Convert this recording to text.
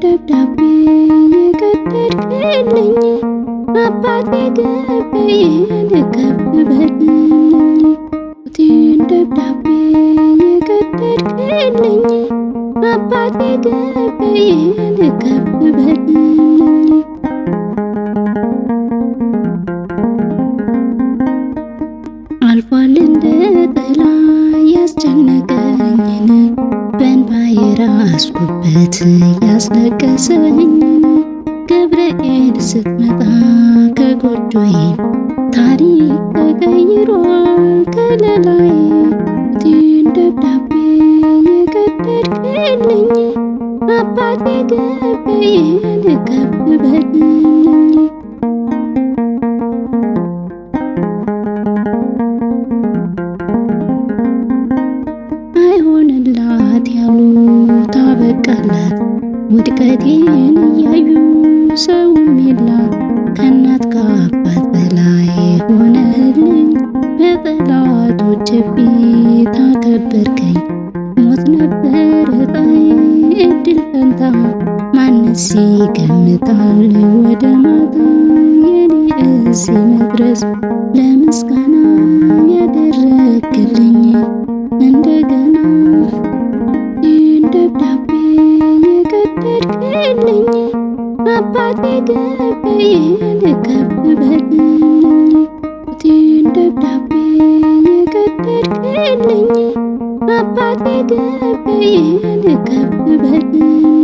ደብዳቤ የቀደድክልኝ አባቴ ገበዬን ከፍ በልልኝ። ደብዳቤ የቀደድክልኝ አባቴ ገበዬን ከፍ በልልኝ። አልፏል እንደ ጥላ ያስጨነቀኝን በእንባ የራስኩበት ያስለቀሰኝን ገብርኤል ስትመጣ ከጎጆዬ ታሪክ ተቀይሯል ከለላዬ። ደብዳቤ የቀደድክልኝ አባቴ ገበዬን ከፍ በልልኝ። አይሆንላት ያሉት አበቃላት ውድቀቴን እያዩ ሰውም የላት ከእናት ከአባት በላይ ሆነልኝ። በጠላቶች ፊት አከበርከኝ ሞት ነበር ዕጣዬ እድል ፈንታ ማንስ ይገምታል ወደ ማታ የኔ እዚህ መድረስ ለምስጋና ያደረግልኝ እንደገና። ደብዳቤ የቀደድክልኝ አባቴ ገበዬን ከፍ በልልኝ። ደብዳቤ የቀደድክልኝ አባቴ ገበዬን ከፍ በልልኝ።